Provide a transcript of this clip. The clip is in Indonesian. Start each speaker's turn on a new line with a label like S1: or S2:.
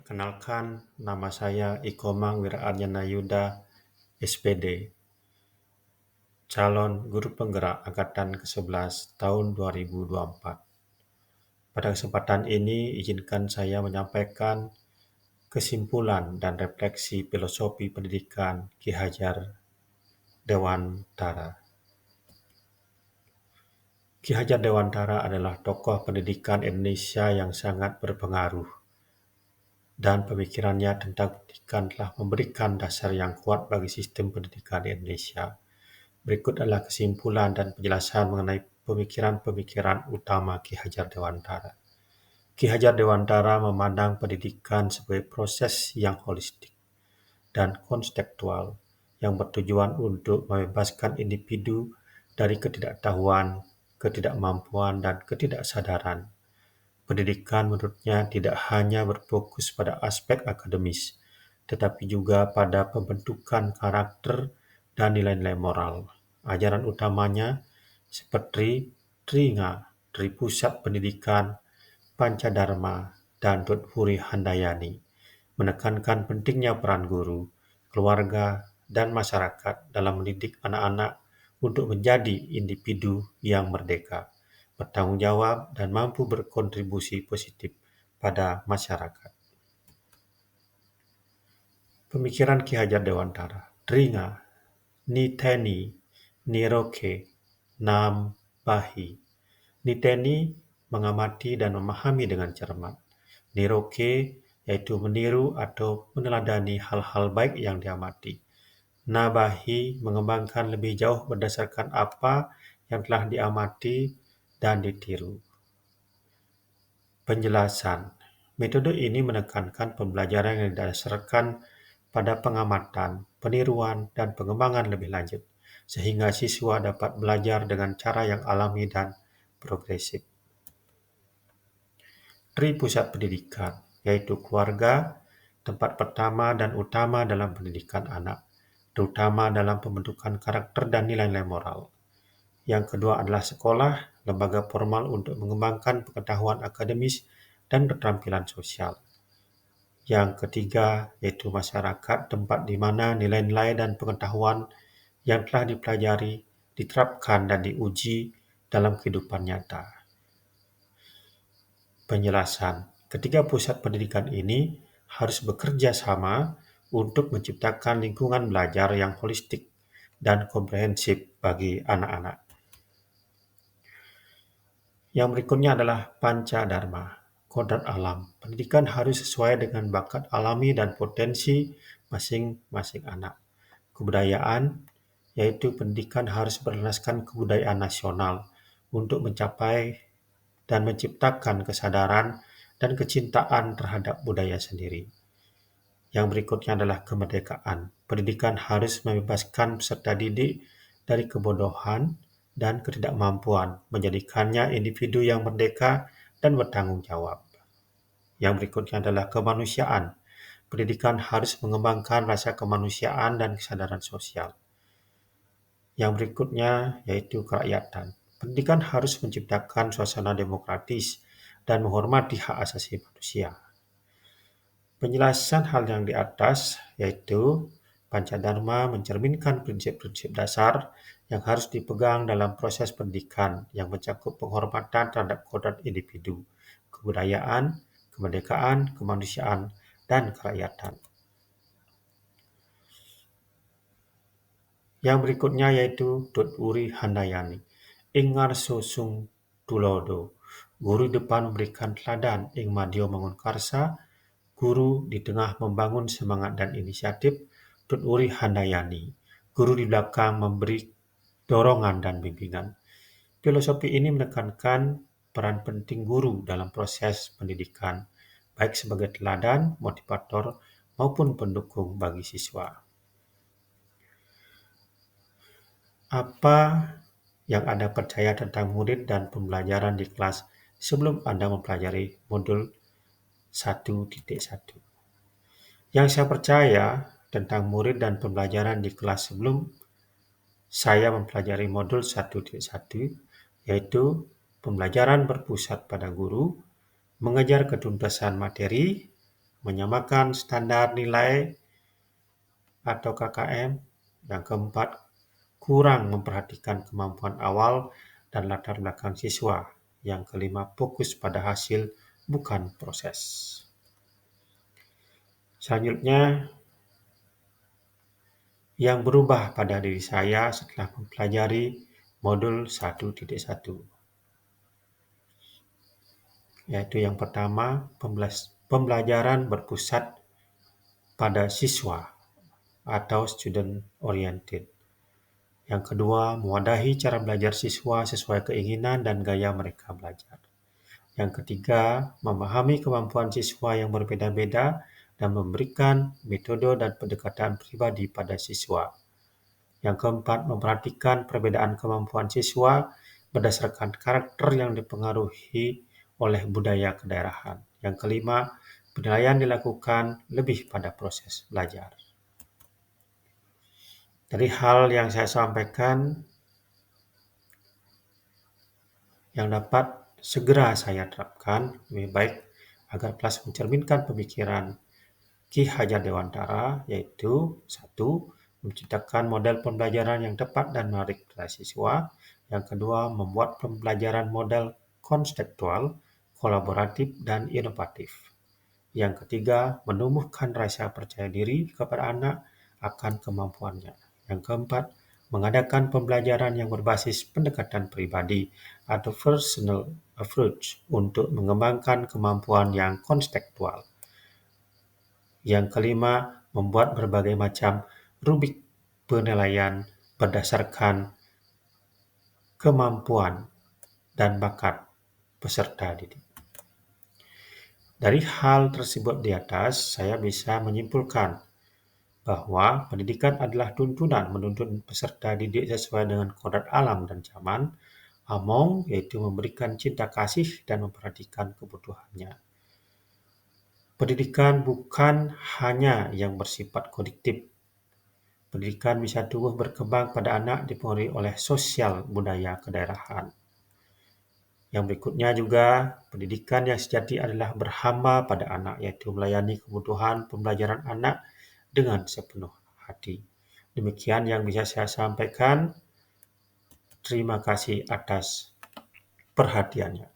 S1: Perkenalkan, nama saya Ikomang Wiraadyana Yuda, SPD, calon guru penggerak angkatan ke-11 tahun 2024. Pada kesempatan ini, izinkan saya menyampaikan kesimpulan dan refleksi filosofi pendidikan Ki Hajar Dewantara. Ki Hajar Dewantara adalah tokoh pendidikan Indonesia yang sangat berpengaruh, dan pemikirannya tentang pendidikan telah memberikan dasar yang kuat bagi sistem pendidikan di Indonesia. Berikut adalah kesimpulan dan penjelasan mengenai pemikiran-pemikiran utama Ki Hajar Dewantara. Ki Hajar Dewantara memandang pendidikan sebagai proses yang holistik dan konseptual yang bertujuan untuk membebaskan individu dari ketidaktahuan, ketidakmampuan, dan ketidaksadaran. Pendidikan menurutnya tidak hanya berfokus pada aspek akademis, tetapi juga pada pembentukan karakter dan nilai-nilai moral. Ajaran utamanya seperti Tringa, Tripusat Pendidikan, Pancadharma, dan Tutpuri Handayani menekankan pentingnya peran guru, keluarga, dan masyarakat dalam mendidik anak-anak untuk menjadi individu yang merdeka, bertanggung jawab, dan mampu berkontribusi positif pada masyarakat. Pemikiran Ki Hajar Dewantara, Tringa, Niteni, Niroke, Nam, Bahi. Niteni mengamati dan memahami dengan cermat. Niroke yaitu meniru atau meneladani hal-hal baik yang diamati. Nabahi mengembangkan lebih jauh berdasarkan apa yang telah diamati dan ditiru. Penjelasan. Metode ini menekankan pembelajaran yang didasarkan pada pengamatan, peniruan, dan pengembangan lebih lanjut, sehingga siswa dapat belajar dengan cara yang alami dan progresif. Pusat pendidikan, yaitu keluarga, tempat pertama dan utama dalam pendidikan anak, terutama dalam pembentukan karakter dan nilai-nilai moral. Yang kedua adalah sekolah, lembaga formal untuk mengembangkan pengetahuan akademis dan keterampilan sosial. Yang ketiga yaitu masyarakat, tempat di mana nilai-nilai dan pengetahuan yang telah dipelajari, diterapkan dan diuji dalam kehidupan nyata. Penjelasan. Ketiga pusat pendidikan ini harus bekerja sama untuk menciptakan lingkungan belajar yang holistik dan komprehensif bagi anak-anak. Yang berikutnya adalah Pancadharma, kodrat alam. Pendidikan harus sesuai dengan bakat alami dan potensi masing-masing anak. Kebudayaan, yaitu pendidikan harus berlandaskan kebudayaan nasional untuk mencapai dan menciptakan kesadaran dan kecintaan terhadap budaya sendiri. Yang berikutnya adalah kemerdekaan. Pendidikan harus membebaskan peserta didik dari kebodohan dan ketidakmampuan, menjadikannya individu yang merdeka dan bertanggung jawab. Yang berikutnya adalah kemanusiaan. Pendidikan harus mengembangkan rasa kemanusiaan dan kesadaran sosial. Yang berikutnya yaitu kerakyatan. Pendidikan harus menciptakan suasana demokratis dan menghormati hak asasi manusia. Penjelasan hal yang di atas yaitu Pancadharma mencerminkan prinsip-prinsip dasar yang harus dipegang dalam proses pendidikan yang mencakup penghormatan terhadap kodrat individu, kebudayaan, kemerdekaan, kemanusiaan, dan kerakyatan. Yang berikutnya yaitu Tutpuri Handayani, Ingar Susung Tulodo, guru di depan memberikan teladan, ing madya mangun karsa, guru di tengah membangun semangat dan inisiatif, Tutpuri Handayani, guru di belakang memberi dorongan dan bimbingan. Filosofi ini menekankan peran penting guru dalam proses pendidikan, baik sebagai teladan, motivator, maupun pendukung bagi siswa. Apa yang Anda percaya tentang murid dan pembelajaran di kelas sebelum Anda mempelajari modul 1.1? Yang saya percaya tentang murid dan pembelajaran di kelas sebelum saya mempelajari modul 1.1, yaitu pembelajaran berpusat pada guru, mengejar ketuntasan materi, menyamakan standar nilai atau KKM. Yang keempat, kurang memperhatikan kemampuan awal dan latar belakang siswa. Yang kelima, fokus pada hasil bukan proses. Selanjutnya, yang berubah pada diri saya setelah mempelajari modul 1.1, yaitu yang pertama, pembelajaran berpusat pada siswa atau student oriented. Yang kedua, mewadahi cara belajar siswa sesuai keinginan dan gaya mereka belajar. Yang ketiga, memahami kemampuan siswa yang berbeda-beda dan memberikan metode dan pendekatan pribadi pada siswa. Yang keempat, memperhatikan perbedaan kemampuan siswa berdasarkan karakter yang dipengaruhi oleh budaya kedaerahan. Yang kelima, penilaian dilakukan lebih pada proses belajar. Dari hal yang saya sampaikan, yang dapat segera saya terapkan, lebih baik agar kelas mencerminkan pemikiran Ki Hajar Dewantara, yaitu 1. Menciptakan model pembelajaran yang tepat dan menarik pada siswa. Yang kedua, membuat pembelajaran model konseptual, kolaboratif, dan inovatif. Yang ketiga, menumbuhkan rasa percaya diri kepada anak akan kemampuannya. Yang keempat, mengadakan pembelajaran yang berbasis pendekatan pribadi atau personal approach untuk mengembangkan kemampuan yang konseptual. Yang kelima, membuat berbagai macam rubrik penilaian berdasarkan kemampuan dan bakat peserta didik. Dari hal tersebut di atas, saya bisa menyimpulkan bahwa pendidikan adalah tuntunan menuntun peserta didik sesuai dengan kodrat alam dan zaman, among, yaitu memberikan cinta kasih dan memperhatikan kebutuhannya. Pendidikan bukan hanya yang bersifat kodiktif. Pendidikan bisa tumbuh berkembang pada anak dipengaruhi oleh sosial budaya kedaerahan. Yang berikutnya juga, pendidikan yang sejati adalah berhamba pada anak, yaitu melayani kebutuhan pembelajaran anak dengan sepenuh hati. Demikian yang bisa saya sampaikan. Terima kasih atas perhatiannya.